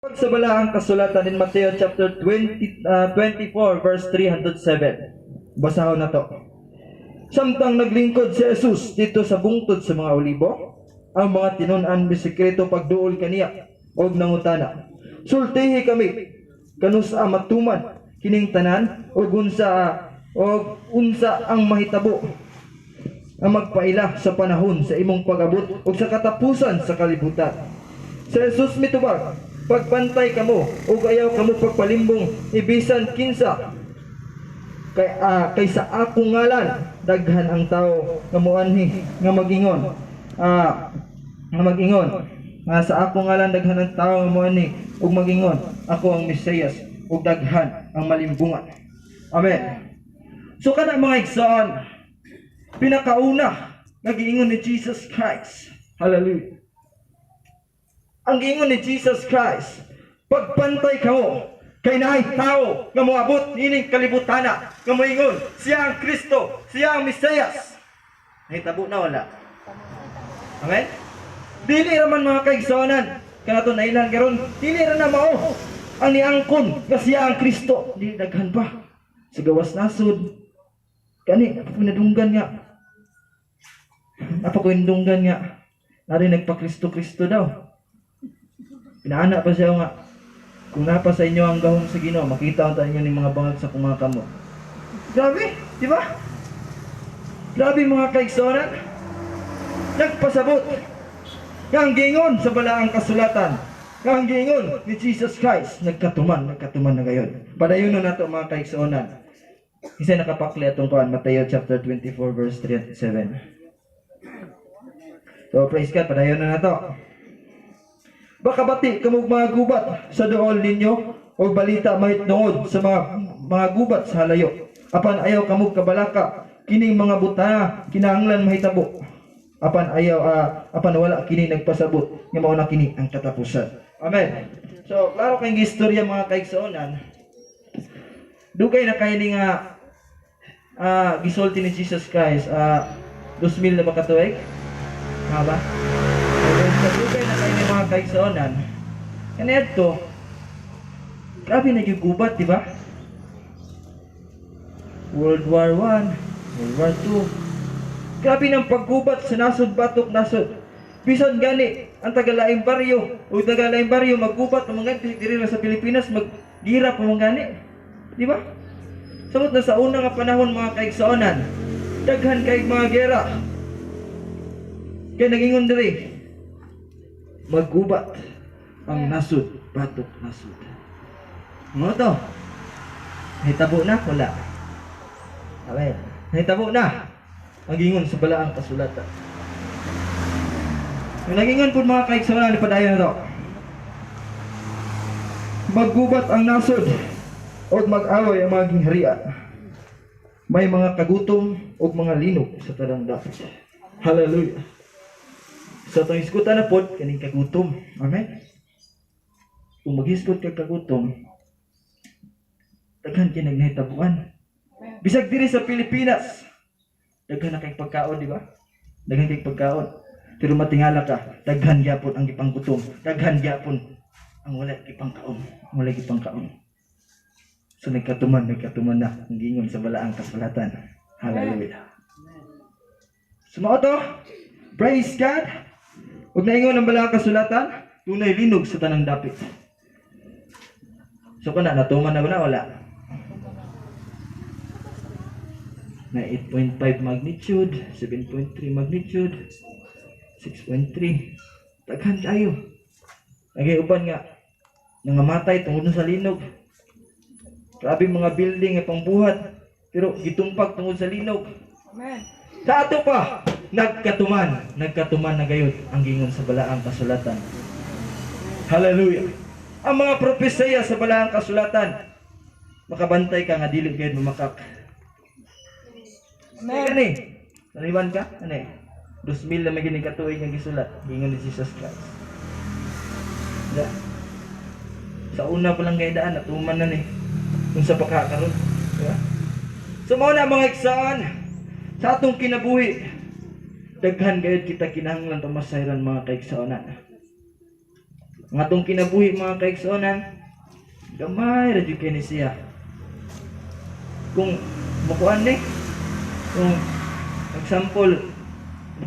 Sa balaang kasulatan in Mateo chapter 24 verse 307. Basahon na to. Samtang naglingkod si Jesus dito sa bungtod sa mga olibo, ang mga tinun-an bisikreto pagduol kaniya og nangutana, sultihi kami kanus matuman kining tanan og unsa ang mahitabo ang magpaila sa panahon sa imong pag-abot ug sa katapusan sa kalibutan. Si Jesus mitubag, pagpantay kamo ug ayaw kamo pagpalimbong ibisan kinsa kaysa akong ngalan daghan ang tao nga moanhi nga magingon sa akong ngalan daghan ang tao nga moanhi ug magingon ako ang Mesiyas ug daghan ang malimbungan. Amen. So kana mga igsoon, pinakauna nagiingon ni Jesus Christ, hallelujah, ang giingon ni Jesus Christ, pagpantay kamo kay naay tao nga moabot ining kalibutana nga moingon siya ang Kristo, siya ang Mesiyas. Nahitabo na wala? Amen? Dili raman mga kaigsonan kanato na ilan karon, dili ra na mao ang niangkon nga siya ang Kristo. Dili daghan pa sa gawas nasod kani napinadunggan nga nari nagpa-Kristo daw. Pinaana pa siya nga, kung napa sa inyo ang gahom sa Ginoo, makita ang inyo ng mga bangag sa kumaka mo. Grabe, di ba? Grabe mga kaigsonan. Nagpasabot. Yang gingon sa balaang kasulatan. Yang gingon ni Jesus Christ. Nagkatuman na gayon. Padayon na nato mga kaigsonan. Isa nakapakli atong kuan, Mateo chapter 24 verse 37. So praise God, padayon na nato. Baka bati kamog mga gubat sa dool ninyo o balita mahitnood sa mga gubat sa halayo. Apan ayaw kamog kabalaka kining mga butana kinahanglan mahitabo. Apan wala kini nagpasabot nga mao na kini ang katapusan. Amen. So klaro kay istorya mga kaigsuonan. Dugay na kay ni nga gisulti ni Jesus Christ 2000 na ba katuig? Nga ba? Dugay na kayo ng mga kaigsuonan. Kani adto, grabe na yung gubat, di ba? World War I, World War II. Grabe ng paggubat sa nasod, batok, nasod. Bisan gani, ang tagalaing baryo, o tagalaing baryo, maggubat, mga diri sa Pilipinas, magira pa mga gani. Di ba? Samot na sa unang panahon mga kaigsuonan, daghan kay mga gera. Kaya nagingon diri, maggubat ang nasud, batok nasud. Ano to? Nahitabo na? Wala. Amen. Nahitabo na. Ang gingon sa balaang kasulatan. Yung nagingon po mga kaigsuonan, padayon na to. Maggubat ang nasud o mag-away ang mga gingharian. May mga kagutom o mga linog sa tanang dapat. Hallelujah. Sa itong iskutan na po, kaning kagutom. Amen? Kung mag-iskot ka kagutom, daghan kayo nagnahitabuan. Bisag diri sa Pilipinas, daghan na kayong pagkaon, di ba? Daghan kayong pagkaon. Pero matingala ka, daghan gyapon ang gipanggutom. Daghan gyapon ang wala gipangkaon. Wala gipangkaon. So nagkatuman na ang gingon sa balaang kasulatan. Hallelujah. Sumao to? Praise God! Huwag naingon ang balaang kasulatan, tunay linog sa tanang dapit. So kung natuman na ba na? Wala. Na 8.5 magnitude, 7.3 magnitude, 6.3. Daghan tayo. Nag-iuban nga, nangamatay tungod sa linog. Grabe mga building nga pangbuhat, pero gitumpag tungod sa linog. Amen. Sa ato pa, nagkatuman na gayud ang gingon sa balaang kasulatan. Hallelujah. Ang mga propesya sa balaang kasulatan, makabantay ka nga dili gayud mamakak. Amen. Kani, naniwan ka? Ano 2000 na may ginikatuig nga gisulat, gingon ni Jesus Christ. Da. Sa una pa lang gaydaan, natuman na ni kung sa pagkakaroon. Diba? So mao na mga igsoon, sa atong kinabuhi, daghan gayud kita kinahanglan tumasayran mga kaigsuonan. Nga tong kinabuhi mga kaigsuonan, gamay ra jud kay ni siya. Kung makuan ni, kung example,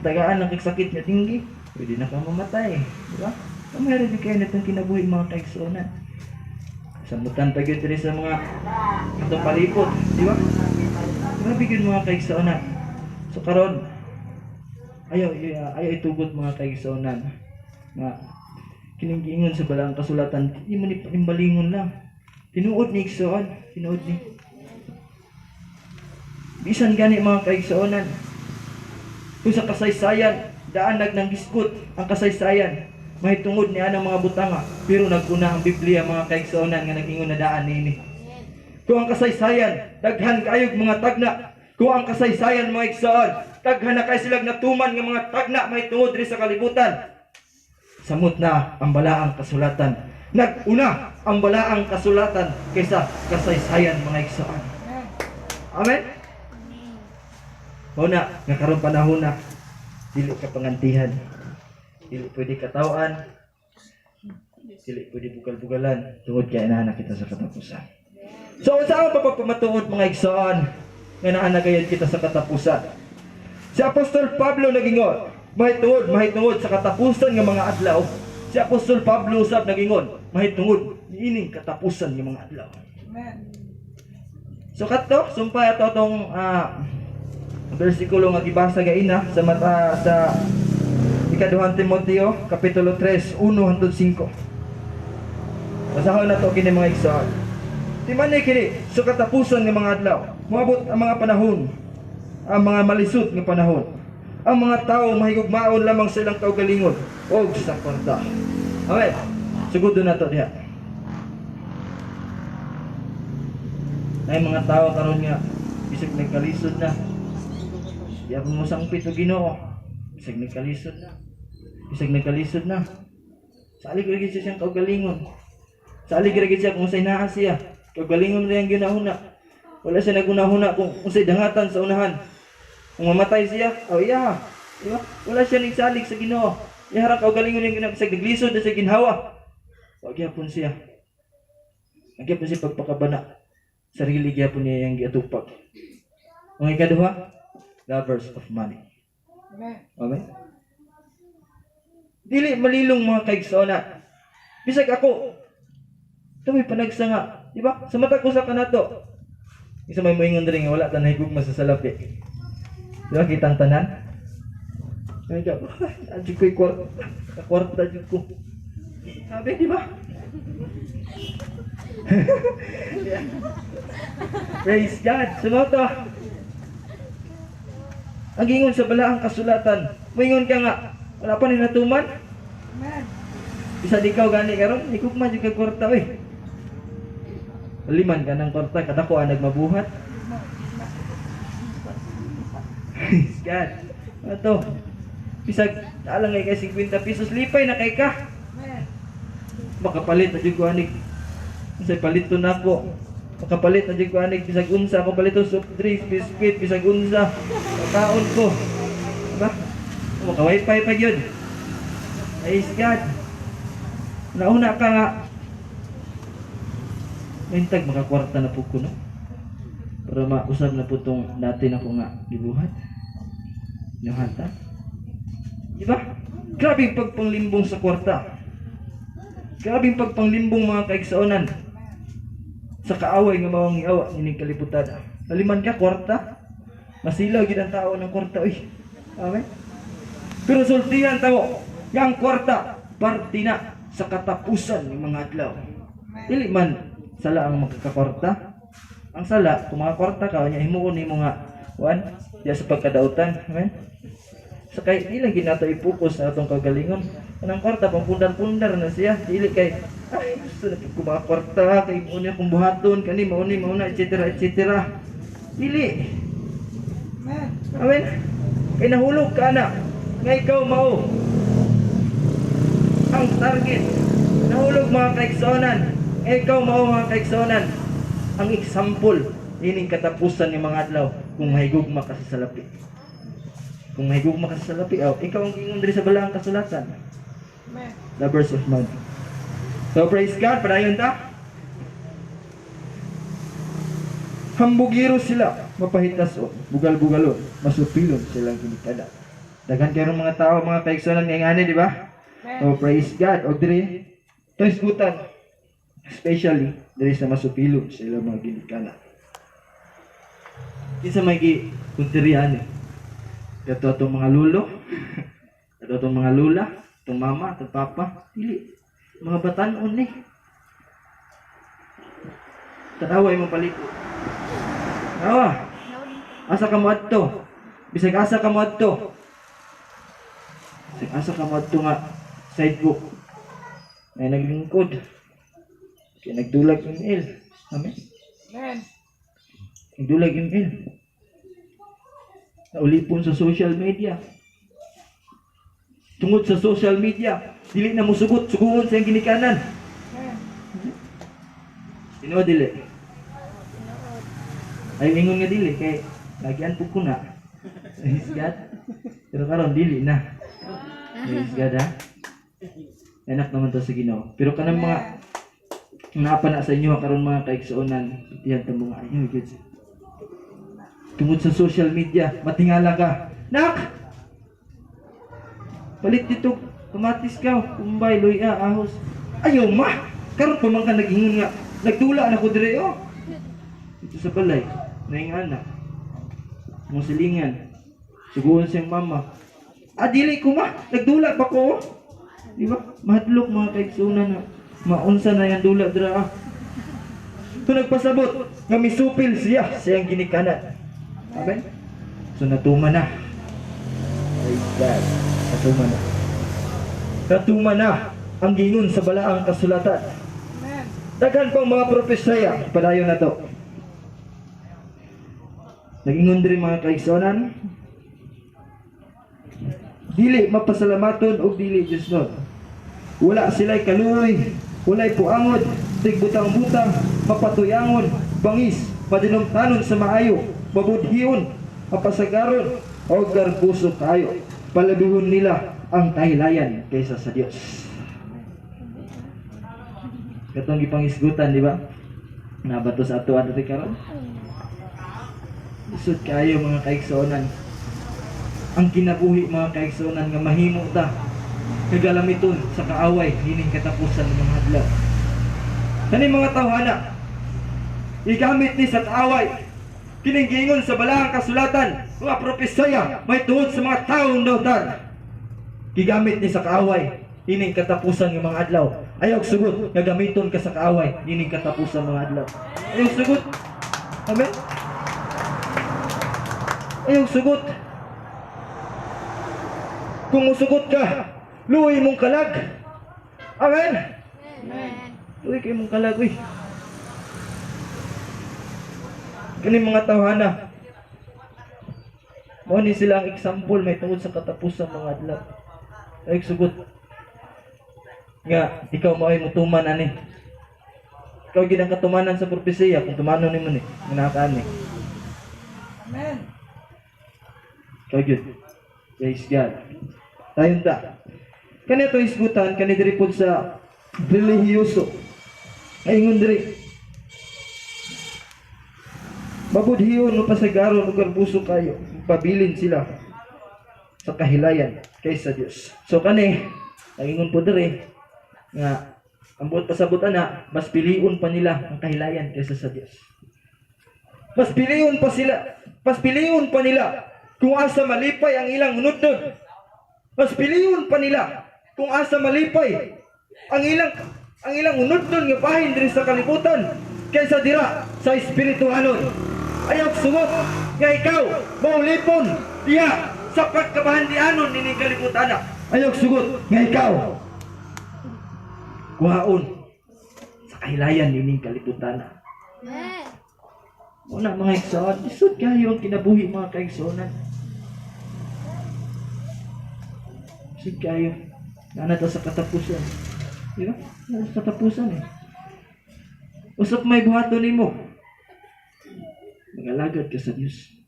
tagaan ng sakit nga tinggi, pwede na ka mamatay, di ba? Gamay ra jud kay nitong kinabuhi mga kaigsuonan. Sambutan pa gyud diri sa mga atong palibot, di ba? Grabe gyud mga kaigsuonan. So karon ayaw itugot mga kaigsuonan nga kining giingon sa balang kasulatan, di mo ni imbalingon lang. Tinuod ni igsoon, tinuod ni. Bisan gani mga kaigsuonan, kung sa kasaysayan, daanag ng giskot ang kasaysayan, mahitungod ni anang mga butanga, pero naguna ang Biblia mga kaigsuonan nga nag-ingon na daan nini. Kung ang kasaysayan, daghan kaayog mga tagna. Kung ang kasaysayan mga igsoon, daghan na kay silang natuman nga mga tagna mahitungod diri sa kalibutan. Samot na ang balaang kasulatan. Naguna ang balaang kasulatan kaysa kasaysayan mga igsoon. Amen. Una, nga karon panahon na dili ka pangantihan. Dili pwede katawan. Dili pwede bugal-bugalan tungod kay inahanak kita sa katapusan. So unsa ang pagpamatuod mga igsoon nga naanagayon kita sa katapusan? Si Apostol Pablo nagingon, mahitungod sa katapusan nga mga adlaw. Si Apostol Pablo usab nagingon, mahitungod niining katapusan nga mga adlaw. Amen. So kadto sumpay ato tong bersikulo nga gibasa gaina sa mata sa ikaduhang Timoteo kapitulo 3 1 hangtod 5. Basahon nato kini mga igsoon. Timanay kini sa katapusan ng mga adlaw, moabot ang mga panahon, ang mga malisud nga panahon. Ang mga tao mahigugmaon lamang sa ilang kaugalingon o sa kwarta. Amen. Sugod na to diha. Ay mga tao karon nga bisag nagkalisod na. Di ako mo sangpit o Ginoo. Bisag nagkalisod na. Bisag nagkalisod na. Salig lagi siya siyang kaugalingon. Salig lagi siya kung sa'y naa siya. Kaugalingon rin ang ginahuna. Wala siya nagunahuna kung sa'y dangatan sa unahan. Kung mamatay siya, iya. Diba? Wala siya nagsalig sa Ginoo. Iharap kaugalingon yung ginahuna. Bisag naglisod na sa ginhawa. Magyapon siya. Nagyapon siya pagpakabana. Sarili gyapon niya yung giatupag. Ang ikaduha, lovers of money. Amen. Dili malilong mga kaigsoona. Bisag ako, tamoy panagsa nga, di ba? Sa mata ko sa kanato. Isa may moingon diri nga wala ta nahigugma sa salapi. Di ba kitang tanan? Ay ka, adjud ko'y kwarta jud ko. Sabi di ba? Praise God. Sumoto. Ang ingon sa balaang kasulatan, moingon ka nga, wala pa ni natuman? Amen. Bisa ikaw gani karon, higugma jud kag kwarta oy. Liman ka ng kwarta, kadako ang nagmabuhat. Praise God. Ato. Bisag alang kay 50 pesos lipay na kay ka. Amen. Makapalit na jud ko anig. Unsay palito nako. Makapalit na jud ko anig bisag unsa ako palito soft drinks, biscuit, bisag unsa. Kaon ko. Diba? Maka-wifi pa yun. Praise God. Nauna ka nga. Mintag makakwarta na po ko, no? Para mausap na po itong natin ako nga gibuhat. Nahata. Diba? Grabing pagpanglimbong sa kwarta. Grabing pagpanglimbong mga kaigsaonan. Sa kaaway nga mawang iawa nining kalibutan. Naliman ka kwarta. Masilaw gid ang tao ng kwarta oy. Amen. Pero sultihan tao nga ang kwarta parte na sa katapusan ng mga adlaw. Dili man sala ang magkakwarta. Ang sala kung mga kwarta ka nya himuon nimo nga wan diya sa pagkadautan. Amen. Sa kay dili gid nato i-focus sa atong kagalingon. Kanang kwarta pangpundar-pundar na siya. Dili kay ay gusto na ko mga kwarta kay mo niya kung buhaton kani mao ni mao na etc. Dili. Amen. Kay nahulog ka na nga ikaw mao ang target. Nahulog mga kaigsonan. Ikaw mao mga kaigsonan ang example ining katapusan ng mga adlaw kung mahigugma ka sa salapi. Kung mahigugma ka sa salapi, ikaw ang ingon diri sa balaang kasulatan. Lovers of money. So praise God, padayon ta. Hambugiro sila, mapahitason, bugal-bugalon, masupilon silang kinikada. Daghan kayo mga tao, mga kaigsunan nga ngani, di ba? So praise God. O diri, ito isgutan. Especially, diri sa masupilon sila mga kinikada. Kinsa may kunterian eh. Ito itong mga lulo, ito itong mga lula, itong mama, itong papa, dili. Mga batanon eh. Tanawa yung paliko. Asa ka mo adto? Bisag asa ka mo adto? Bisag asa ka mo adto nga sidebook. May naglingkod. Kaya nagdulag email. Amen. Nagdulag email. Naulipon sa social media. Tungod sa social media, dili na mo sugot, suguon sa iyang ginikanan. Sino dili? Ay ingon nga dili kay lagian pug ko na. Praise God. Pero karon dili na. Praise God ha. Enak naman to sa Ginoo. Pero kanang mga napa na sa inyo karon mga kaigsuonan, diyan ta mga ayo gid. Tungod sa social media, matingala ka. Nak. Palit dito, kamatis ka, kumbay, luya, ahos. Ayaw ma. Karon pa man ka nagingon nga. Nagdula na ko dire oh. Dito sa balay. Naing anak, mong silingan, suguon siyang mama. Dili ko ma, nagdula pa ko. Di ba? Mahadlok mga kaigsunan na maunsa na yung dula dra. Ito nagpasabot, nga misupil siya sa iyang ginikanan. Amen? So natuman na. Praise God. Natuman na. Natuman na ang gingon sa balaang kasulatan. Daghan pang mga propesya, padayon na to. Nagingon diri mga kaigsuonan, dili mapasalamaton og dili Diosnon. Wala sila'y kaluoy, walay puangod, tigbutang-butang, mapatuyangon, bangis, madinumtanon sa maayo, mabudhiyon, mapasagaron, o garbuso kayo. Palabihon nila ang kahilayan kaysa sa Dios. Katong gipangisgutan, di ba? Nabato sa ato diri karon. Isod kayo mga kaigsuonan. Ang kinabuhi mga kaigsuonan nga mahimo ta kagalamiton sa kaaway hining katapusan ng mga adlaw. Kani mga tawhana igamit ni sa kaaway kining giingon sa balaang kasulatan mga propesya may tuod sa mga taong dawtan. Gigamit ni sa kaaway hining katapusan ng mga adlaw. Ayaw sugot nga gamiton ka sa kaaway hining katapusan ng mga adlaw. Ayaw sugot. Amen. Ayaw sugot. Kung musugot ka, luoy mong kalag. Amen? Luoy kayo mong kalag. Kaning mga tawhana, mo ni sila ang example may tungod sa katapusan mga adlaw. Ayaw sugot. Nga, ikaw mo ay mutuman ani. Ikaw ginang katumanan sa propesya kung tumanon ni mo ni, manakaan ni. Amen. Kagid. Praise God. Tayon ta. Kani to isgutan kani diri pud sa relihiyoso. Ayingon diri. Mabudhiyon no pasagaron ug garbuso kayo. Pabilin sila sa kahilayan kaysa Dios. So kani ayingon pud diri nga ambot pasabot ana mas piliun pa nila ang kahilayan kaysa sa Dios. Mas piliun pa nila kung asa malipay ang ilang unudnod. Mas piliyon pa nila kung asa malipay ang ilang unudnod nga bahin diri sa kalibutan kaysa dira sa espirituhanon. Ayaw sugot nga ikaw maulipon diha sa pagkabahandianon nining kalibutan. Ayaw sugot nga ikaw kuhaon sa kahilayan nining kalibutan. Una mga igsoon, isod kayo ang kinabuhi mga kaigsoonan. Isod kayo. Nanata sa katapusan. Di ba? Nanata sa katapusan eh. Usap may buhato nimo. Magalagad ka sa Diyos.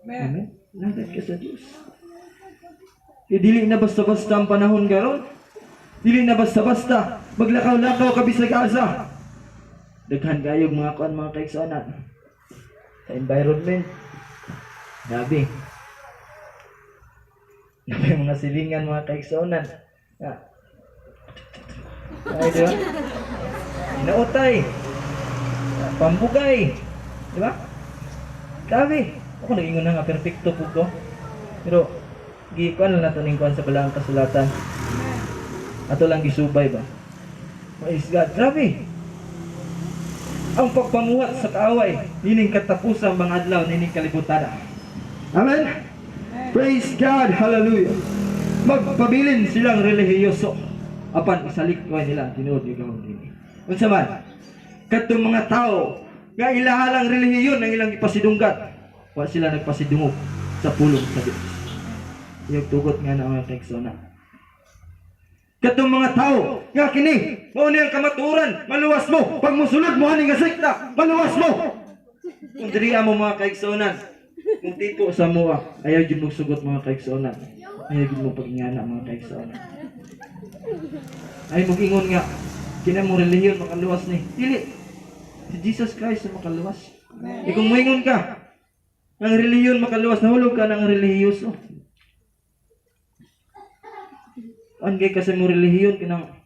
Amen? Lagad ka sa Diyos. Dili na basta-basta ang panahon garon. Dili na basta-basta Maglakaw-lakaw ka bisag asa. Daghan kayo mga kuan mga kaigsuonan. Sa environment. Grabe. Grabe mga silingan mga kaigsuonan. Ay, di ba? Inautay. Pambugay. Di ba? Grabe. Ako nag-ingon na nga, perfecto po ko. Pero, gikuan lang nato ning kuan sa balaang kasulatan. Ato lang gisubay ba? Praise God. Grabe. Ang pagpamuhat sa kaaway, nining katapusan mga adlaw, nining kalibutan. Amen? Praise God. Hallelujah. Magpabilin silang relihiyoso. Apan isalik ko nila, tinuod ikaw din. Unsa man? Kadtong mga tao, nga ilahalang relihiyon ang ilang ipasidunggat. Wa sila nagpasidungog sa pulong sa Dios. Iyog tugot nga na mga kaigsuonan. Katong mga tao nga kini mao ni ang kamaturan, maluwas mo pag musulod mo ani nga sekta, maluwas mo. Kung diri amo mga kaigsuonan, kung tipo sa moa, ayaw gyud mo sugot mga kaigsuonan. Ayaw gyud mo pag-ingana mga kaigsuonan. Ay mag-ingon nga kina mo relihiyon makaluwas ni. Dili. Si Jesus Christ ang makaluwas. E kung moingon ka, ang relihiyon makaluwas, nahulog ka ng relihiyoso. An kay kasi mo relihiyon kinang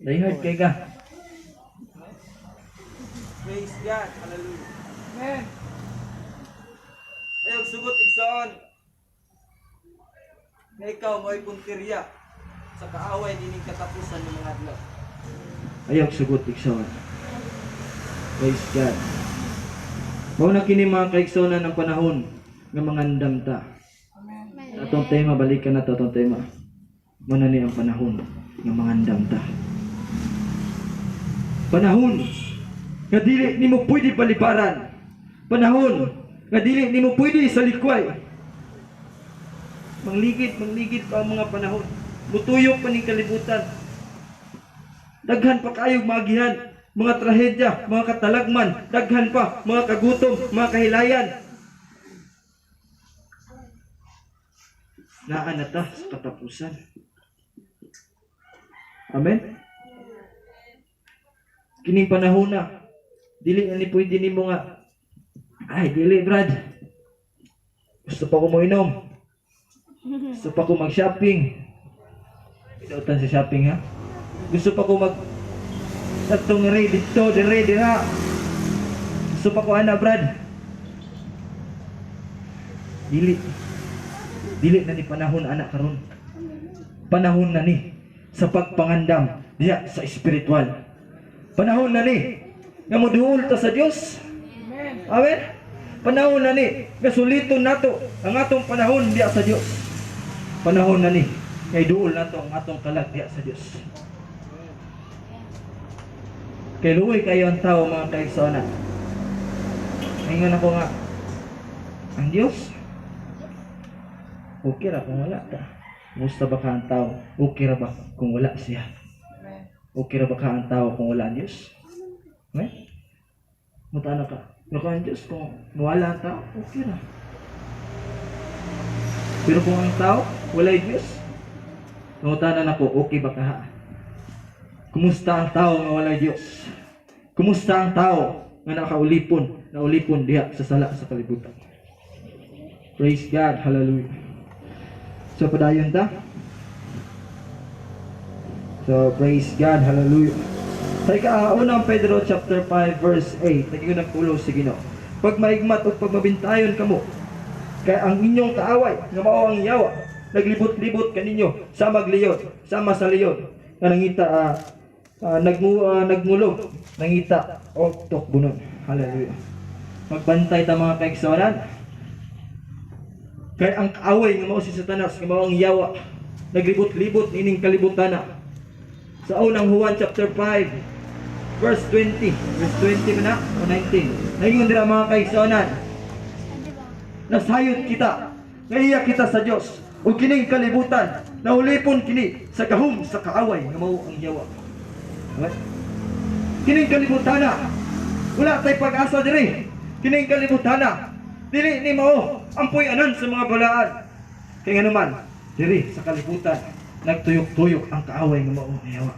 dayhard kay ka. Praise God. Hallelujah. Amen. Ayaw sugot igsoon. Nga ikaw mo'y puntirya sa kaaway dining katapusan ng mga adlaw. Ayaw sugot igsoon. Praise God. Mao na kini mga kaigsuonan ng panahon nga mangandam ta. Atong tema, balikan na to atong tema. Mana ni ang panahon nga mangandam ta. Panahon nga dili nimo pwede palibaran. Panahon nga dili nimo pwede salikway. Mangligid pa ang mga panahon. Mutuyok pa ning kalibutan. Daghan pa kayog maagihan, mga trahedya, mga katalagman, daghan pa mga kagutom, mga kahilayan. Naa na ta sa katapusan. Amen. Kining panahon na dili ani pwede nimo nga ay dili brad. Gusto pa ko mo inom. Gusto pa ko mag-shopping. Pinautan sa shopping ha. Gusto pa ko mag tatong ready dito, ready na. Gusto pa ko ana brad. Dili na ni panahon anak karon. Panahon na ni sa pagpangandam diya sa espiritual. Panahon na ni nga moduol ta sa Dios. Amen. Panahon na ni nga suliton nato ang atong panahon diya sa Dios. Panahon na ni nga iduol nato ang atong kalag diya sa Dios. Kay luoy kayo ang tao mga kaigsuonan. Ingon ako nga ang Dios okay ra kung wala ta. Musta ba ka ang tao? Okay ra ba kung wala siya? Okay ra ba ka ang tao kung wala ang Diyos? Okay? Mutana ka. Wala ka ang Diyos kung wala ang tao? Okay ra. Pero kung ang tao, wala ang Diyos? Mutana na ko, okay ba ka ha? Kumusta ang tao nga wala ang Diyos? Kumusta ang tao nga naulipon diha sa sala sa kalibutan? Praise God. Hallelujah. So, padayon ta. So, praise God. Hallelujah. Sa unang Pedro chapter 5 verse 8. Naging nagpulo si Ginoo. Pag maigmat o pag mabintayon kamo, kaya ang inyong kaaway, nga mao ang yawa, naglibot-libot kaninyo sa magliyon, sama sa liyon, nga nangita, nagmulog, nangita, o tukbunon. Hallelujah. Magbantay ta mga kaigsuonan. Kaya ang kaaway nga mao si Satanas, nga mao ang yawa, naglibot-libot ining kalibutan na. Sa unang Juan chapter 5 verse 20 na o 19. Naingon dira mga kaigsuonan. Nasayod kita, naiya kita sa Dios, ug kining kalibutan naulipon kini sa gahom sa kaaway nga mao ang yawa. Okay? Kining kalibutan na wala tay pag-asa diri. Kining kalibutan na dili ni mao ampoy anan sa mga balaan. Kaya nga naman, diri sa kalibutan, nagtuyok-tuyok ang kaaway ng maong yawa.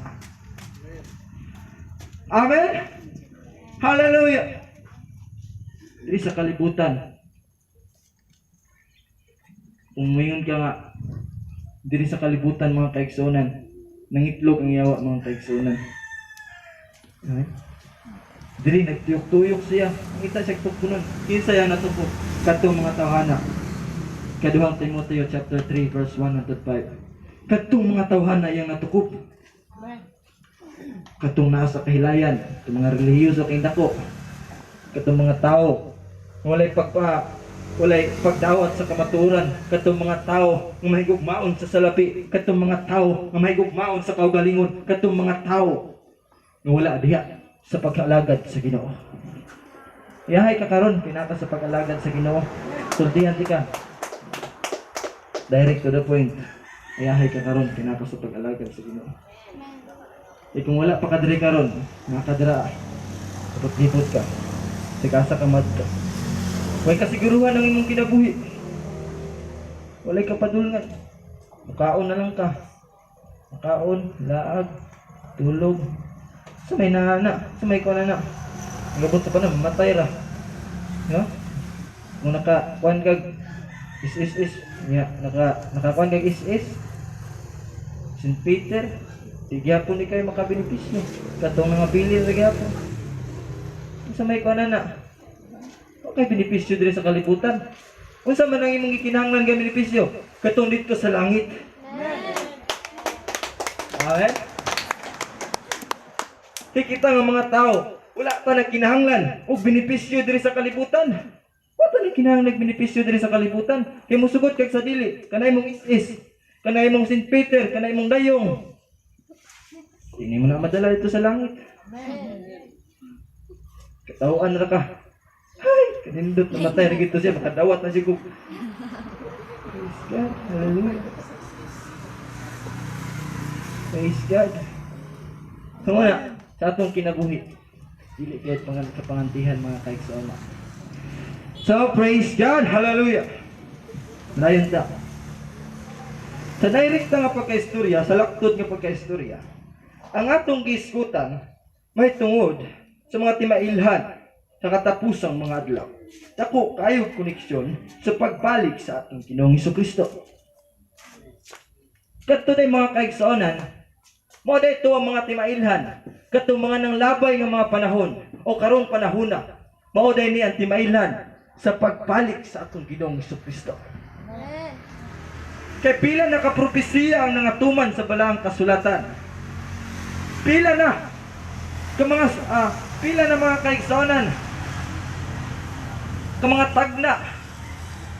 Amen. Hallelujah. Diri sa kalibutan. Kung mayon ka nga diri sa kalibutan mga kaigsunan, nangitlog ang yawa mga kaigsunan. Diri nagtuyok-tuyok siya. Kita siya tukpunon. Kinsa yang natupok kadtong mga tawhana. Kaduhang Timoteo chapter 3 verse 1 to 5. Kadtong mga tawhana yang natukop. Kadtong nasa kahilayan, kadtong mga relihiyoso kay dako. Kadtong mga tao walay pagdawat sa kamaturan, kadtong mga tao nga mahigugmaon sa salapi, kadtong mga tao nga mahigugmaon sa kaugalingon, kadtong mga tao nga wala diha sa pag-alagad sa Ginoo. Yahay ka karon pinaka sa pag-alagad sa Ginoo. Sultihan ti ka. Direct to the point. Yahay ka karon pinaka sa pag-alagad sa Ginoo. Kung wala pa ka diri karon, nakadira. Dapat lipot ka. Sigasa ka mad ka. Way kasiguruhan ng imong kinabuhi. Walay ka padulngan. Makaon na lang ka. Makaon, laag, tulog. Sa may nana, sa may kunana. Nagabot sa panahon, matay ra. No? Kung nakakuan kag is. Nakakuan kag is. St. Peter, tigyapon ni kayo makabenepisyo. Katong mga bilin sa gyapon. Sa may kunana. Okay, benepisyo diri sa kalibutan. Unsa man ang imong gikinahanglan nga benepisyo? Katong dito sa langit. Amen. Kita nga mga tao, wala pa nagkinahanglan og benepisyo diri sa kalibutan. Wala pa nagkinahanglan benepisyo diri sa kalibutan. Kay mosugot kag sa dili, kanay mong is, kanay mong St. Peter, kanay mong dayong. Hindi mo na madala dito sa langit. Katawaan ra ka. Ay, kanindot na matay rin ito siya, makadawat na siya kung praise God, hallelujah. Praise God. So muna, sa atong kinabuhi, dili kahit kapangantihan mga kaigsoona. So, praise God, hallelujah. Dayon ta. Sa direct nga pagkaistorya, sa laktod nga pagkaistorya, ang atong giskutan may tungod sa mga timailhan sa katapusang mga adlaw. Dako kayo koneksyon sa pagbalik sa atong Ginoong Hesukristo. Kadto day mga kaigsuonan, mo dito ang mga timailhan, kadtong mga nanglabay nga mga panahon o karong panahona, mao day ni ang timailhan sa pagbalik sa atong Ginoong Hesukristo. Kay pila na kapropesiya ang nangatuman sa balaang kasulatan. Pila na mga kaigsuonan, ka mga tagna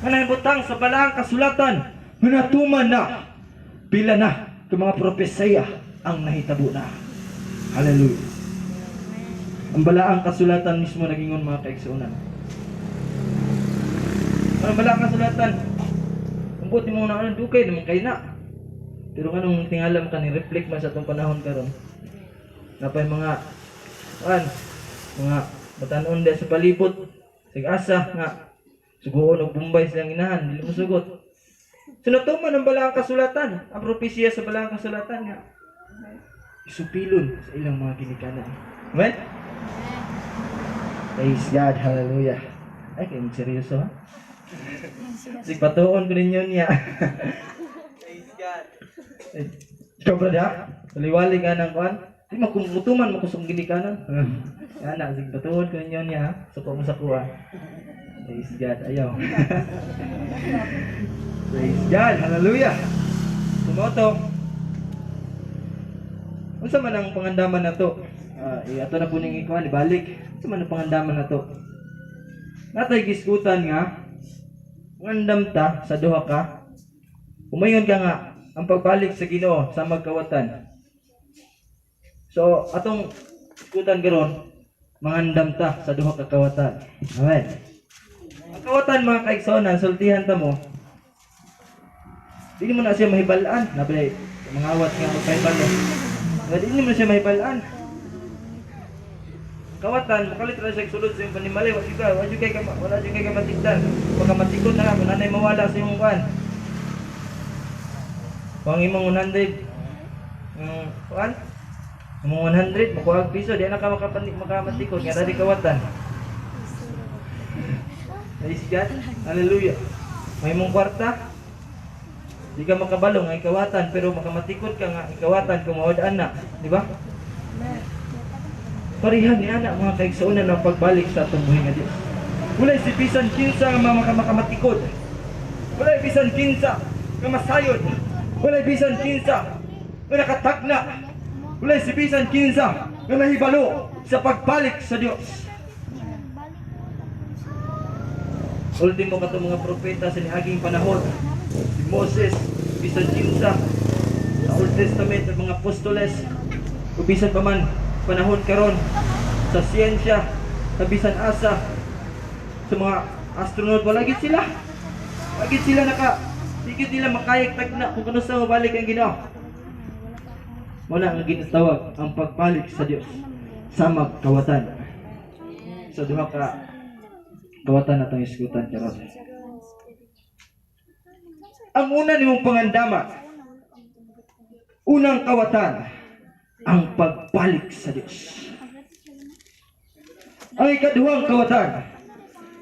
nga nahibutang sa balaang kasulatan, manatuman na, pila na ka mga propesya ang nahitabo na. Hallelujah. Ang balaang kasulatan mismo nagingon mga kaigsuonan. Ang balaang kasulatan, ang buti mo na dukay naman kayo na. Pero kanong tingalam ka ni reflect man sa itong panahon karon. Napay mga batanon din sa palibot. Sig-asa nga suguon og Bombay silang inahan, dili mo sugot. Sinatuman ang balaang kasulatan, ang propesya sa balaang kasulatan nga isupilon sa ilang mga ginikanan. Amen? Praise God, hallelujah. Ay, kayo seryoso ha? Sigpatuon ko ninyo niya. Praise God. Ikaw brada, liwali ka ng kuan. Di makumutuman mo kusong ginikanan. Yan na, sigpatuon ko ninyo niya ha. Suko mo sa kuha. Praise God, ayaw. Praise God, hallelujah. Tumoto. Unsa man ang pangandaman na to? Ato na po ning ikuan, ibalik. Unsa man ang pangandaman na to? Natay gisgutan nga, ngandam ta sa duha ka. Umayon ka nga, ang pagbalik sa Ginoo sa magkawatan. So, atong gisgutan karon, mangandam ta sa duha ka kawatan. Amen. Ang kawatan mga kaigsonan, sultihan ta mo. Dili mo na siya mahibalaan. Nabalay, mangawat nga magpahibal. Dili mo na siya mahibalaan. Kawatan, makalit ra siya sulod sa iyong panimalay. Wala dyan kay kamatigdan. Pagka matikot na ka, nanay mawala sa iyong kuhan. Kung imong 100 kuhan, Among 100 makuha piso di na ka makamatikod nga dali kawatan. Praise God. Hallelujah. May mong kwarta. Di ka makabalong nga ikawatan pero makamatikod ka nga ikawatan kung mawadaan na, di ba? Parihan ni anak mga kaigsuonan ng pagbalik sa atong buhi nga Dios. Walay si bisan kinsa nga makamatikod. Walay bisan kinsa nga masayod. Walay bisan kinsa nga nakatagna. Walay si bisan kinsa nga nahibalo sa pagbalik sa Dios. Ultimo katong mga propeta sa niaging panahon. Si Moses, bisan kinsa sa Old Testament ng mga apostoles, o bisan pa man panahon karon sa siyensya, sa bisan asa, sa mga astronaut, walagit sila. Walagit sila higit nila makayag tagna kung kano sa mabalik ang Ginoo. Wala ang ginatawag ang pagbalik sa Dios sa magkawatan. So duha ka kawatan natong isgutan karon. Ang una nimong pangandama, unang kawatan, ang pagbalik sa Dios. Ang ikaduhang kawatan,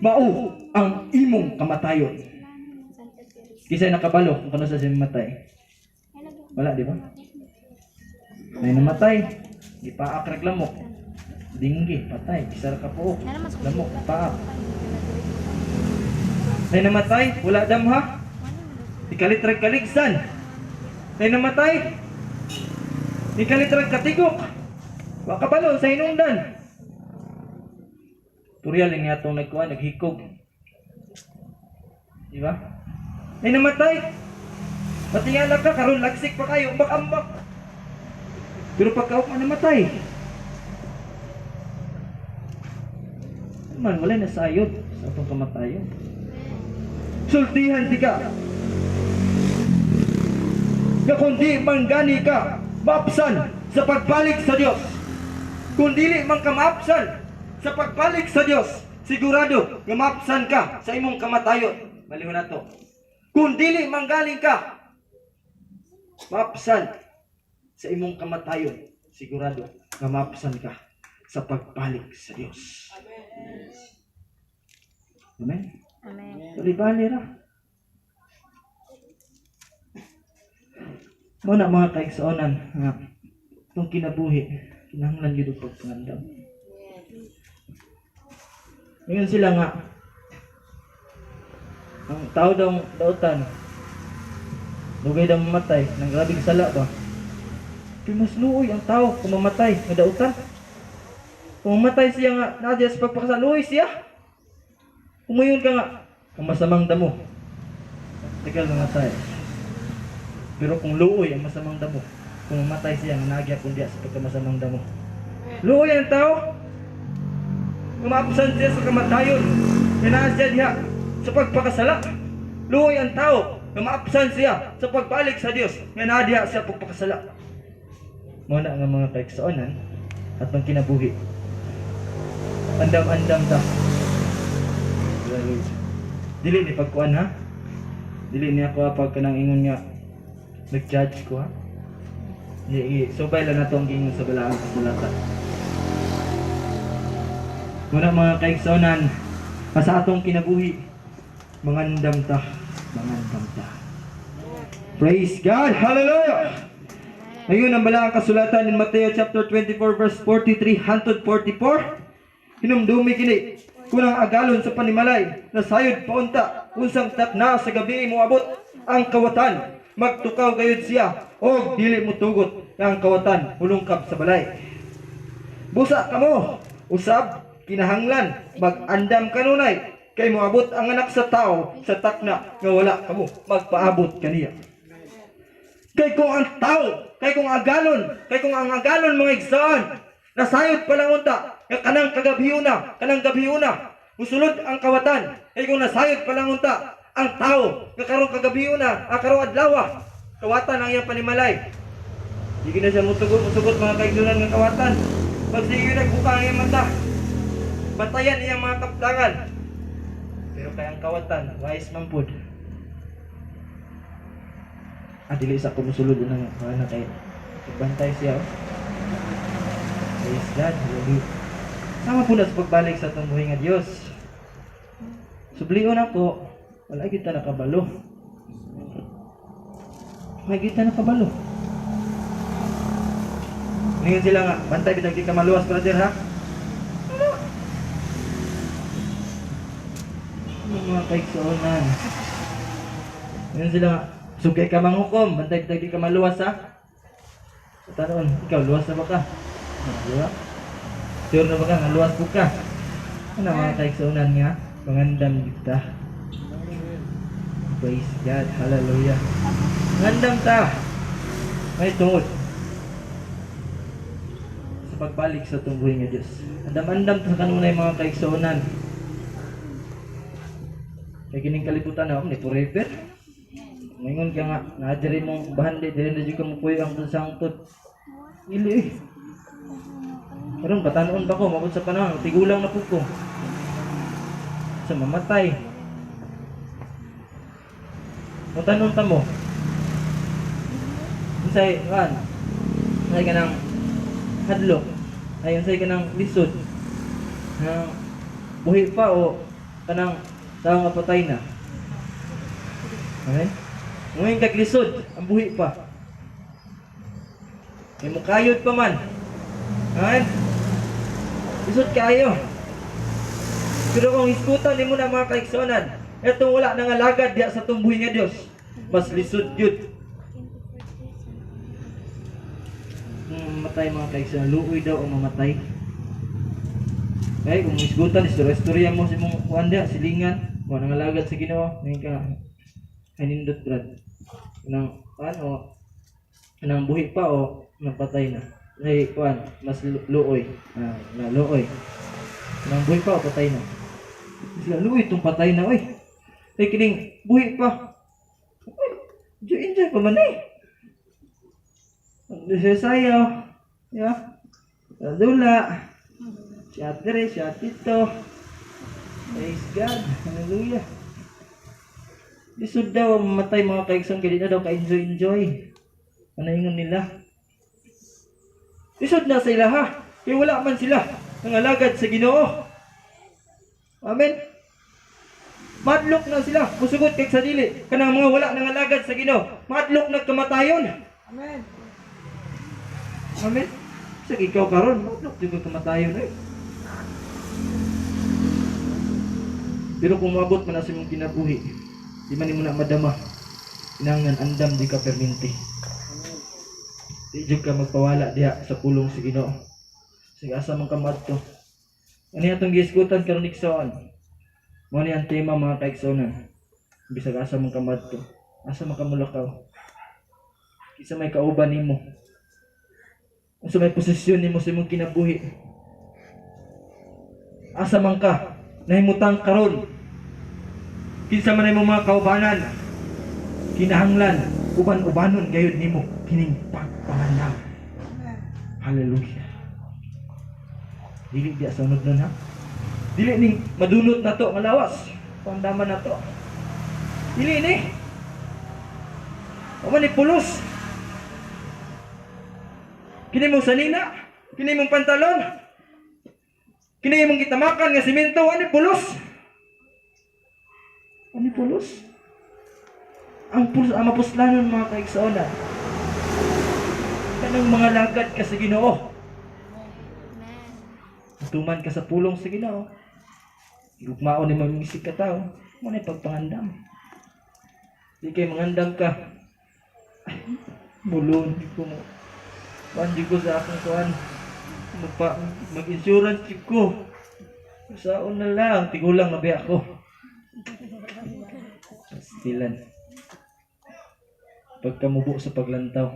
mao ang imong kamatayon. Kisay nakabalo kung kano sa simatay. Wala, di ba? May namatay, ipaak reklamo. Dinggi, patay, kisar ka po. Lamok, paak. May namatay, wala damha. Ikalitrag kaligsan. May namatay, ikalitrag katigok. Wakabalo sa inundan. Turyal yung nga itong naghikog. Di ba? May namatay. Patingala ka, karon lagsik pa kayo, ambak-ambak. Pero pagka ako namatay, man, wala na sayod sa itong kamatayon. Sultihan di ka. Kundi manggani ka, maapsan sa pagbalik sa Dios. Kung dili man ka maapsan sa pagbalik sa Dios, sigurado nga maapsan ka sa imong kamatayon. Baliw na to. Kung dili manggaling ka, maapsan sa imong kamatayon, sigurado nga maapsan ka sa pagbalik sa Dios. Amen. Amen. Bali-bali ra. Muna mga kaigsuonan, itong kinabuhi, kinahanglan yun ang pagpangandam. Ngayon sila nga, ang tao daw dautan, dugay daw mamatay, nang grabing sala ba? Pero mas luoy ang tao kung mamatay, nga dautan. Kung mamatay siya nga, nadya sa pagpakasaluoy siya. Kumayon ka nga, ang masamang damo. Tagal mamatay. Pero kung luoy ang masamang damo, kung mamatay siya, nagya kundi sa pagkamasamang damo. Luoy ang tao, kumapsan siya sa kamatayon, kailangan siya diha sa pagpakasala. Luoy ang tao, kumapsan siya sa pagbalik sa Dios, kailangan diha sa pagpakasala. Muna nga mga kaigsuonan at mga kinabuhi. Andam-andam ta. Dili ni pagkuan ha. Dili ni ako pag kanang ingon nga nag-judge ko ha. Subay lang na itong gingon sa balaang kasulatan. Muna mga kaigsuonan, sa atong kinabuhi, mangandam ta. Praise God! Hallelujah! Ngayon ang balaang kasulatan in Mateo chapter 24 verse 43 hangtod 44. Hinumdumi kini kunang agalon sa panimalay na sayod paunta unsang takna sa gabi mo abot ang kawatan magtukaw gayud siya og dili mo tugot ang kawatan hulungkab sa balay. Busa kamo usab kinahanglan mag-andam kanunay kay moabot ang anak sa tao sa takna nga wala kamo magpaabot kaniya. Kay kung ang tao, kay kung ang agalon mga igsoon, nasayod palang unta, kanang gabiuna, musulod ang kawatan, kay kung nasayod palang unta, ang tao, karong kagabiuna, karong adlaw, kawatan ang iyang panimalay. Hindi na siya musugot mga kaigsunan ng kawatan. Pag sige nagbuka ang iyang mata, batayan iyang mga kapdangan. Pero kay ang kawatan, wise man pud. Dili sa kumusulod na kay bantay siya. Praise God. Hallelujah. Sama po na sa pagbalik sa itong buhay nga Diyos. Sublion ako, wala kita nakabalo. May kita nakabalo. Ngayon sila nga, bantay bitag di ka maluwas, brother, ha? Ano mga kaiksoonan? Ngayon sila nga, sugay ka manghukom, bantay bitag di ka maluwas, ha? Tanon, ikaw, luwas na ba ka? Diba? Sure na ba ka, nga luwas po ka? Ano mga kaiksoonan nga? Pangandam kita. Praise God, hallelujah. Ngandam ta. May tungod. Sa pagbalik sa tunggoy nga Diyos. Andam-andam sa kanunay mga kaiksoonan. Kaya kining kalibutan na ako, ni forever. Ngayon ka nga, naadjari mong bahandi, dili na dyan ka mapuyo ang sangtod. Ili eh. Karon patanoon ba ko, mabot sa panahon, tigulang na po ko. Sa mamatay. Matanon ta mo. Unsay kan? Unsay ka nang hadlok? Ay unsay ka nang lisod? Nang buhi pa o kanang taong patay na? Okay? Ngayon kag lisod, ang buhi pa. May mukayod pa man. Okay? Lisod kayo. Pero kung iskutan ni mo na mga kaiksonan, etong wala nang alagad diya sa tumbuhi nga Dios, mas lisod yun. Mamatay mga kaiksonan, luoy daw ang mamatay. Okay, kung iskutan, istorya mo si mong kuanda, silingan, wala nang alagad sa Ginoo, ngayon ka hanindot brad. Nang ano, nang buhi pa o napatay na. Ay kuan, mas luoy, na luoy. Nang buhi pa o patay na. Sila luoy itong patay na, oy. Ay kining buhi pa. Enjoy pa man eh. Ang sayaw. Yeah. Dula. Si Adre, si Atito. Praise God. Hallelujah. Lisod daw mamatay mga kaiksong kaya na daw ka-enjoy. Ano ingon nila? Lisod na sila ha. Kaya wala man sila nangalagad sa Ginoo. Amen. Madlok na sila. Musugot kay sa dili. Kanang mga wala nangalagad sa Ginoo. Madlok na kamatayon. Amen. Amen. Sige ikaw karon, madlok jud kamatayon eh. Pero kung maabot man sa imong kinabuhi, di man nimo na madama. Inangan andam di ka perminti. Di jud ka magpawala diha sa pulong sa Ginoo. Sige asa man ka madto. Ani atong giisgutan karon iksoon. Mo ni ang tema mga kaiksonan. Bisag asa man ka madto, asa man ka mulakaw. Kisa may kauban nimo. Asa may posisyon nimo sa imong kinabuhi. Asa man ka nahimutang karon. Kinsa man imong mga kaubanan. Kinahanglan uban-ubanon gayud nimo kining pagpangandaw. Hallelujah. Dili dia sunod nun ha. Dili ning madunot na to nga lawas. Pandaman na to. Dili ni. O man ni pulos. Kini mong sanina, kini mong pantalon. Kini mong gitamakan nga simento, ani pulos. Ani pulos. Ang pulos ang mapuslanon mga kaiksonan. Kanang mga lagad ka sa Ginoo. Tuman ka sa pulong sa Ginoo. Gugmaon ni mamisig ka tao, mo na pagpangandam. Di kay mangandam ka. Bulon ko mo. Panji ko sa akong kuan. Mag-insurance ko. Saon na lang, tigulang na biya ko. Pastilan. Pagkamubo sa paglantaw.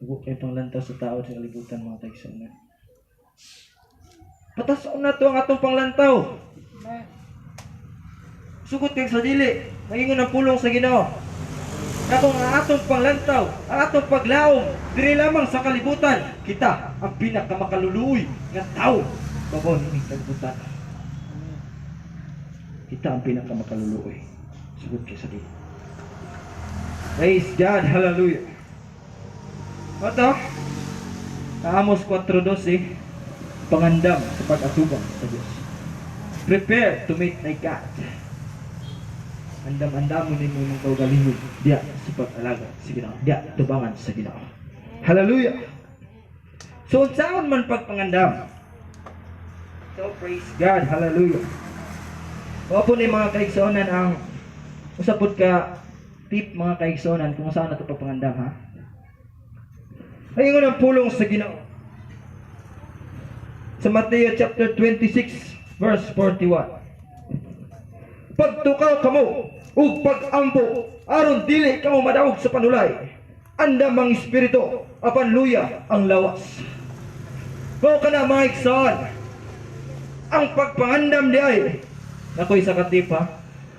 Mubo kayo panglantaw sa tao sa kalibutan mga taigsonan. Patason na to ang atong panglantaw. Sugot kayo sa dili. Nagingon ang pulong sa Ginoo. Kung ang atong panglantaw, ang atong paglaom, diri lamang sa kalibutan, kita ang pinakamakaluluoy nga tao. Babon ni kalibutan. Kita ang pinakamakaluluoy. Sugot kayo sa dili. Praise God, hallelujah. Oto, Amos 4:12, pangandam sa pag-atubang sa Dios. Prepare to meet thy God. Andam-andamon nimo imong kaugalingod diya sa pag-alaga sa Ginoo, diya tubangan sa Ginoo. Hallelujah. So unsaon man pagpangandam? So praise God. Hallelujah. Opo ni mga kaigsuonan ang usapod ka tip mga kaigsuonan kung saan nato pagpangandam ha. Ay ingon ang pulong sa Ginoo. Sa Mateo chapter 26 verse 41. Pagtukaw kamo ug pag-ampo aron dili kamo madawog sa panulay. Andam ang espiritu apan luya ang lawas. Mao kana mga igsoon. Ang pagpangandam di ay nakoy sa katipa.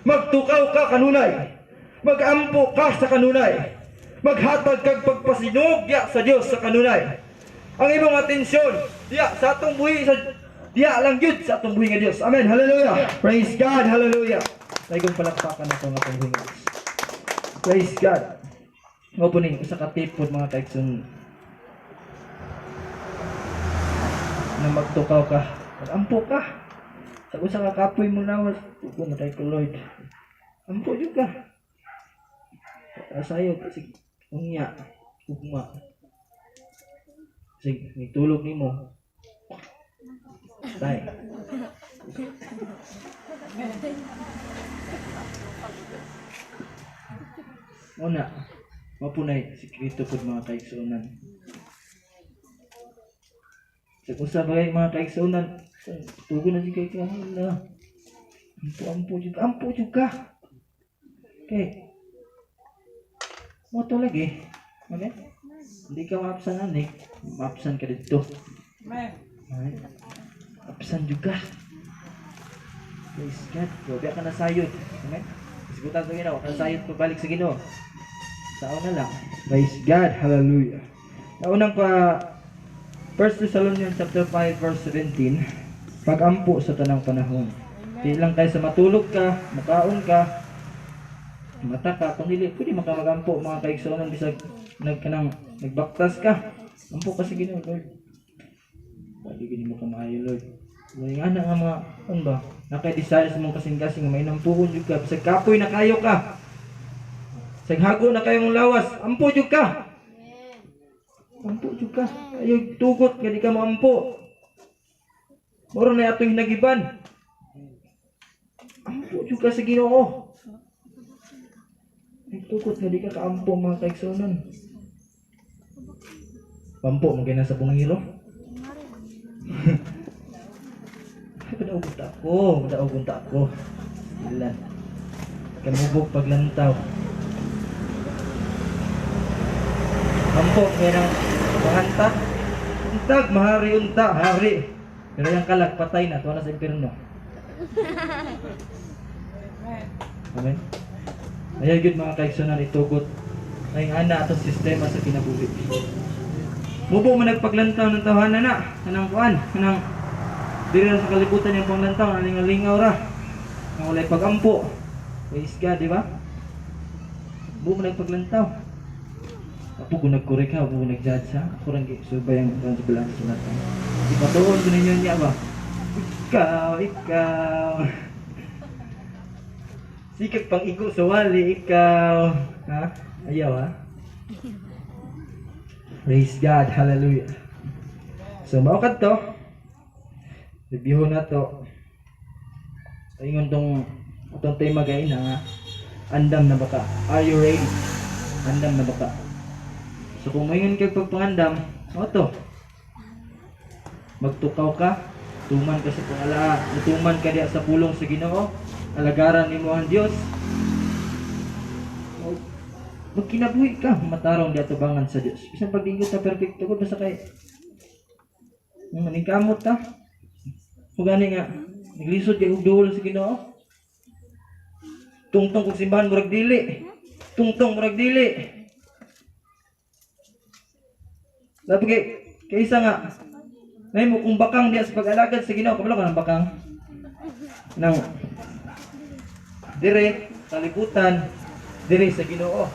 Magtukaw ka kanunay. Mag-ampo ka sa kanunay. Maghatag kag pagpasinugya sa Dios sa kanunay. Ang imong atensyon diya sa atong buhi sa diya lang yun sa atong buhi nga Dios. Amen. Hallelujah. Praise God. Hallelujah. Daghang palakpakan nato nga atong buhi nga Dios. Praise God. Mao po ning usa ka tipod mga kaigsoon na magtukaw ka. Mag-ampo ka. Sa usa ka kapoy mo lawas, tugo matay ko Lord. Ampo jud ka. Asayo kasi unya ugma. Sige, nitulog nimo. Tay. Una, mapunay sikreto pud mga kaigsuonan. Sa usa bagay mga kaigsuonan, tugo na kay kahala. Ampo jud ka. Okay. Mo to lagi. Amen. Hindi ka maapsan ani, maapsan ka dito. Amen. Apsan juga. Praise God. Grabe ka na sayod. Amen. Isigutan sa Ginoo, ka sayod pabalik sa Ginoo. Sao na lang. Praise God. Hallelujah. Naunang pa 1 Thessalonians chapter 5 verse 17. Pag-ampo sa tanang panahon. Di lang kayo sa matulog ka, makaon ka, mata ka, kung dili, pwede makagampo mga kaigsuonan bisag nagbaktas ka. Ampo ka sa Ginoo, Lord. Pwede gini mo ka maayo, Lord. Ngayon nga mga, ano ba, nakay-desire sa mong kasing-kasing, may nampuhon jud ka, bisag kapoy na kayo ka. Bisag hago na kayo mong lawas, ampo jud ka. Ampo jud ka. Ayaw tugot, hindi ka maampo. Moro na atong hinagiban. Ampo jud ka sa Ginoo. Nagtukot nga di ka kaampo mga kaigsuonan. Pampo mo na sa bungiro. Madaog ako. Ilan. Kamubog paglantaw. Pampo nga panganta. Untag mahari unta, hari. Pero yung kalag patay na, tuwa na sa impirno. Amen. Ayaw yun mga kaigsuonan itugot ay ana atong sistema sa kinabuhi. Mubo man nagpaglantaw ng tahanan na kanang kuan, kanang diri na sa kalibutan yung panglantaw, nalingaw-lingaw ra. Nga walay pag-ampo. Praise God, di ba? Mubo man nagpaglantaw. Apo kung nag-correct ha, apo kung nag-judge ha, ako rin subay ang kansibilang sunatan. Ipatuon ko ninyo niya ba? Ikaw. Sikap pang igo sa wali, ikaw. Ha? Ayaw ha? Praise God. Hallelujah. So, maukad to. Review na to. Ingon itong tema gay na andam na baka. Are you ready? Andam na baka. So, kung mayon kayo pagpangandam, to. Magtukaw ka. Tuman ka sa pangala. Tuman ka diya sa pulong sa Ginoo. Alagaran nimo ang Dios. Magkinabuhi ka, matarong di atubangan sa Dios. Isang pagdinggot ta perfecto ko basta kay maningkamot ta. Ugani nga naglisod kay ugdol sa Ginoo. Tungtong kung simbahan murag dili. Tungtong murag dili. Labi kay isa nga may mo kung bakang diya sa pag-alagad sa Ginoo, kabalo ka ng bakang. Nang dire kalibutan dire sa Ginoo.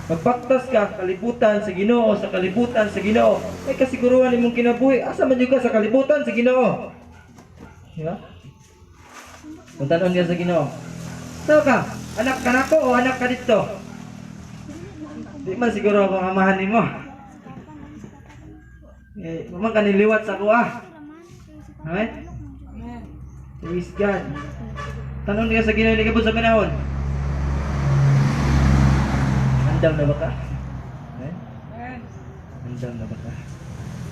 Magpaktas ka kalibutan sa Ginoo, sa kalibutan sa Ginoo. May kasiguruhan imong kinabuhi. Asa man jud ka sa kalibutan sa Ginoo. Di ba? Kung tanon ka sa Ginoo. Saan ka? Anak ka nako o anak ka dito? Di man siguro ako amahan nimo. Mamang ka niliwat sa kuha. Amen? Praise God. Tanon ka sa Ginoo, hindi ka po sa panahon. Andam na ba ka? Andam na ba ka?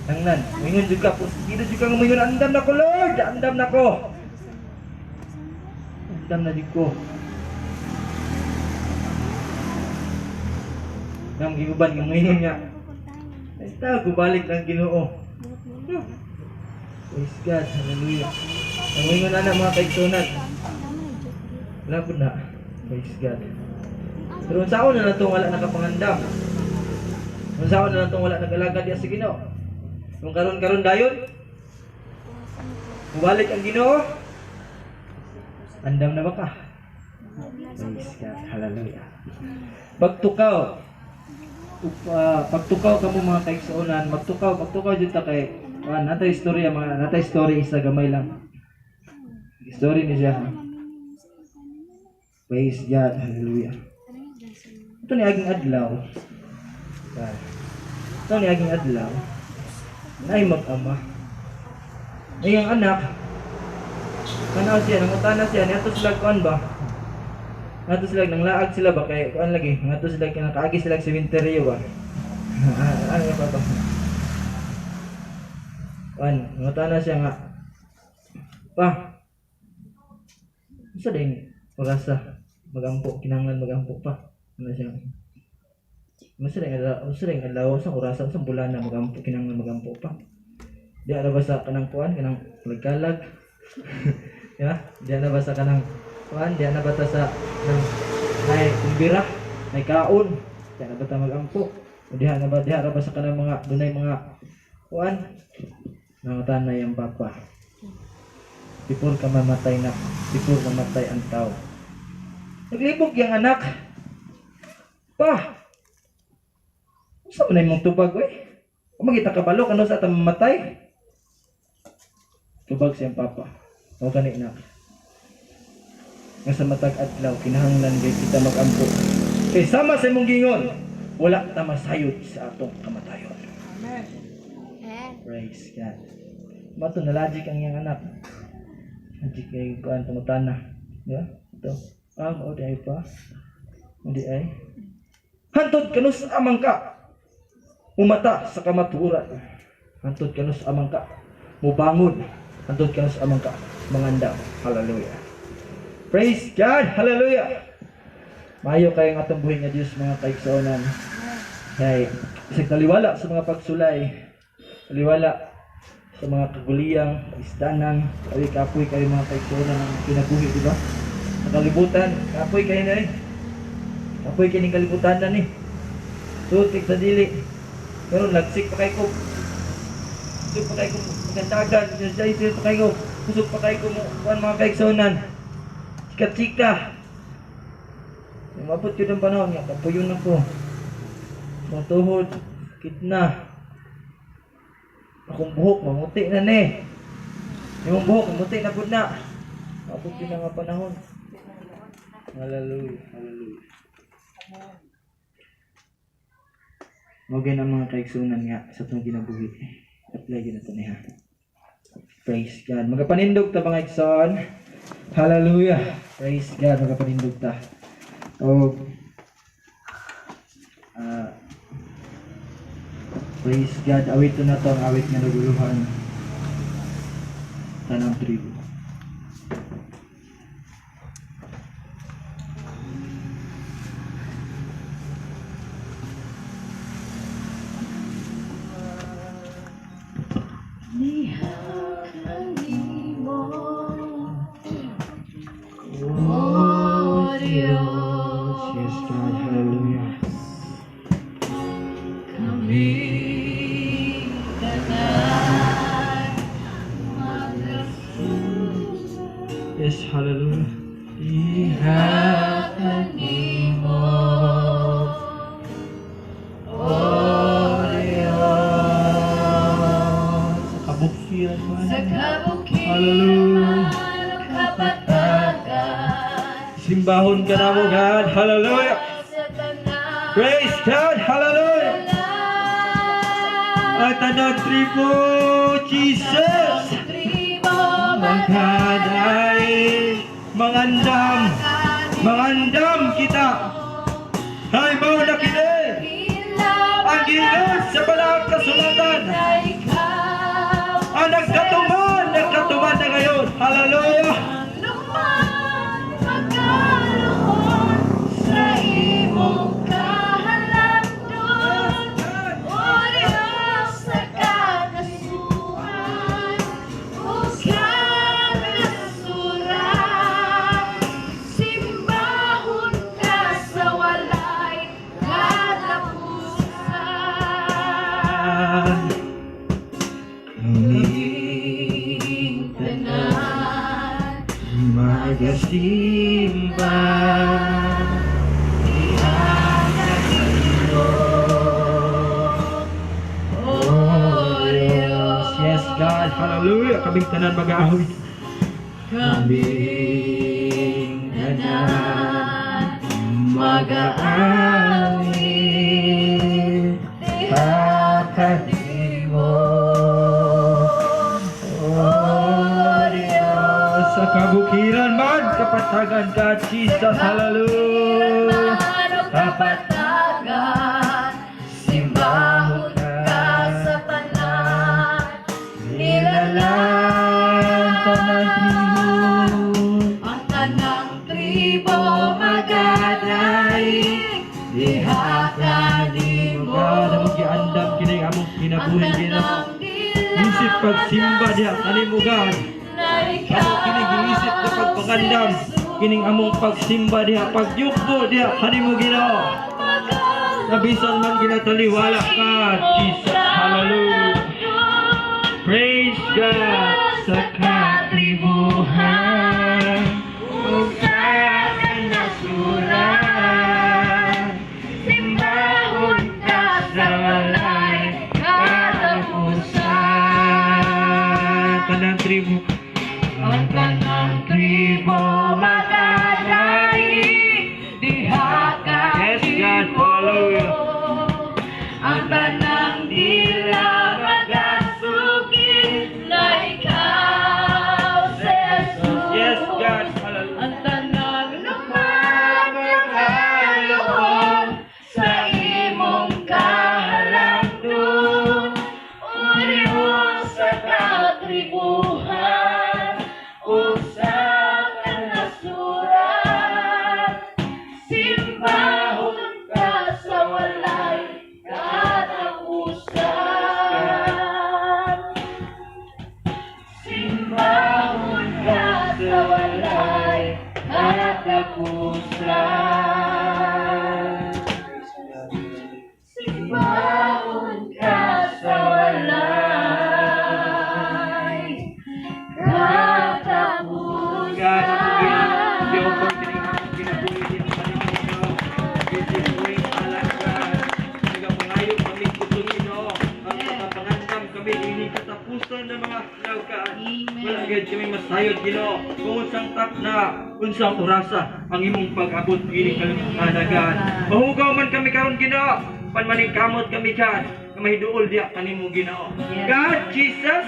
Tangnan, mingon juga po. Dito juga nga mingon, andam na ko Lord! Andam na ko! Andam na di ko. Nang giuban ng mingon nga. Basta, gubalik ng Ginoo. Praise God, hallelujah. Ang mingon na mga kaigsunan. Wala po na. Praise God. Pero saan na lang itong wala nakapangandam? Saan na lang itong wala nag-alagad yan sa Ginoo? Kung karon dayon, bumalik ang Ginoo, andam na ba ka? Praise God, hallelujah. Pagtukaw ka mo mga kaigsuonan, pagtukaw dito kay natay story isa gamay lang. Story ni siya. Praise God, hallelujah. Ito ni aging adlaw. Ito ni aging adlaw. Ay mag-ama. Ay ang anak. Kanaw siya, nangutana siya, niyato sila kuan ba? Nato sila nang laag sila ba kay kuan lagi, nato sila kinakaagi sila sa cemetery ba. Ano ba to? Kuan, nangutana siya nga. Pa. Isa din orasa magampo, kinahanglan magampo pa. Ano siya? Masring adlaw sa orasan sa bulan na magampo, kinahanglan magampo pa. Di ara ba sa kanang kuan, kanang lagkalag. Ya, di ana ba sa kanang kuan, di ana ba ta sa nang may kumbira, may kaon, di ana ba ta magampo. Di ana ba sa kanang mga dunay mga kuan, nangatan na yang papa. Before ka mamatay ang tao. Naglibog yung anak. Pa! Saan mo na yung tubag, we? Kung magita kabalo, kano sa atang mamatay? Tubag siyang papa. O gani na. Nga sa matag adlaw, kinahanglan gay kita mag-ampo. Kay sama sa imong gingon, wala ta masayod sa atong kamatayon. Amen. Praise God. Mato na logic ang iyang anak. Logic kay kuan tumutana. Yeah? Ito. O di ay pa. Hindi ay. Hantod kanus amang ka. Umata sa kamaturan. Hantod kanus amang ka. Mubangon. Hantod kanus amang ka. Mangandam. Hallelujah. Praise God. Hallelujah. Maayo kayong atong buhay nga Diyos mga kaigsuonan. Kay isang taliwala sa mga pagsulay. Taliwala sa mga kaguliyang, istanan, kapoy kayo mga kaigsuonan ang kinabuhi, di ba? Sa kalibutan, kapoy kayo na eh. Kapoy kayo ng kalibutan na eh. Tutik sa dili. Pero lagsik pa kayo ko. Pusok pa kayo ko. Magandagan. Pusok pa kayo ko. Pusok pa kayo ko. Mga kaigsuonan. Chika-chika. Mabot yun ang panahon nga. Kapuyon ako. Mga tuhod. Kitna. Akong buhok. Mamuti na ne. Yung buhok. Mamuti na po na. Mabot yun ang panahon. Hallelujah. Hallelujah. Magay na mga kaigsunan nga sa itong ginabuhi. Apply yun na ito niya. Praise God. Magapanindog ta mga igsoon. Hallelujah. Praise God. Magapanindog ta. O praise God. Awit na ito ang awit nga naguluhan. Tanang tribo. Yes, hallelujah. kabukiran man. Sa kabukiran Hallelujah. man o kapatagan. Simbahon ka na mo, God. Hallelujah. Sa tanan. Praise God. Hallelujah. At tanang tribo, Jesus. Tribo Magkaday, mangandam kita. Hay mau na kini. Ang Diyos sa balang kasulatan. Ang nagkatuman na ngayon. Hallelujah. Sa imong kahalandon, O Diyos sa kanasuran, o kanasuran, simbahon ka sa walay katapusan. Kaming tanan, Magasimba. Yes, God. Hallelujah. Kaming tanan mag-aahoy. Kaming tanan mag-aawi, Pagkating mo, O Diyos, sa kabukiran man, kapatagan ka, Jesus. Hallelujah. kapatagan, simbahon ka sa tanan, nilalang ang tanang tribo magadaig, diha ka nimo. God, mag-iandam kining among Ang kinabuhin din ako. tanang Isip pagsimba diha, kanimo God. Amo kining giisip na pagpangandam, kining among pagsimba diha, pagyugbo diha, kanimo Ginoo. Nabisan man ginataliwala ka, Jesus. Hallelujah. Praise God sa katribuhan. O sa kanasuran, Simbahon ka sa walay katapusan. Tanang tribu. Ang tanang tribo magadaig, diha ka Yes, God. nimo. Hallelujah. Ang tanang dila magasugid na ikaw si Jesus. Yes, God. Hallelujah. Ang tanang lumaghaluhon sa imong kahalandon, O Diyos sa katribuhan, o sa kanasuran, simbahon ka sa walay katapusan. Simbahon ka sa walay katapusan. Simbahon ka sa walay katapusan. God, hindi ako pang tinignan kinabuhi din sa Panginoon. Visit buhay alam God. Nagapangayo kami kutulino. Ang kapangandam kami, hindi katapusan ng mga laukaan. Wala agad kami masayod, Ginoo. Kung unsang tap na, unsang orasa, ang imong pag-abot, gini kalanagan. Mahugaw man kami karon Ginoo. Panmaningkamot kami dyan. Na mahiduol diya kanimo Ginoo. God, Jesus,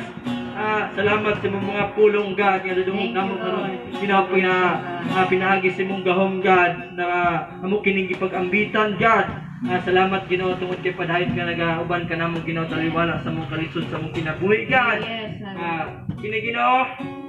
salamat sa mga pulong God nga dudumog namo karon pinaagi sa imong gahom God na amo kining gipag-ambitan God. Salamat Ginoo tungod kay padayot nga nagauban ka namo Ginoo taliwala sa mong kalisod sa mong kinabuhi God. Kini Ginoo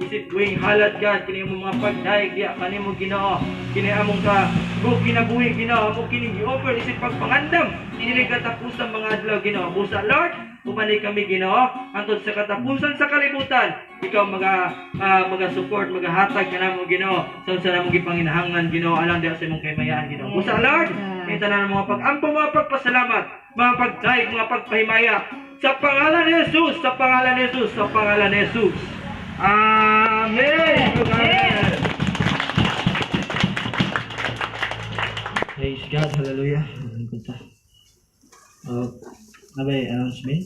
isip buhing halat God kini imong mga pagdayeg diya kanimo Ginoo. Kini among ka kinabuhi Ginoo amo kining gi-offer isip pagpangandam dili katapusan mga adlaw Ginoo. Busa Lord umanay kami Ginoo antod sa katapusan sa kalibutan ikaw maga-support magahatag kanamo Ginoo sa namong gipanginahangan Ginoo alang diha sa imong kaymayan Ginoo. Busa Lord ito na mga pag-ampo mga pagpasalamat mga pagdayeg mga pagpahimaya sa pangalan ni Jesus sa pangalan ni Jesus sa pangalan ni Jesus. Amen. Amen. Praise God. Hallelujah. Ano ba yung announcement?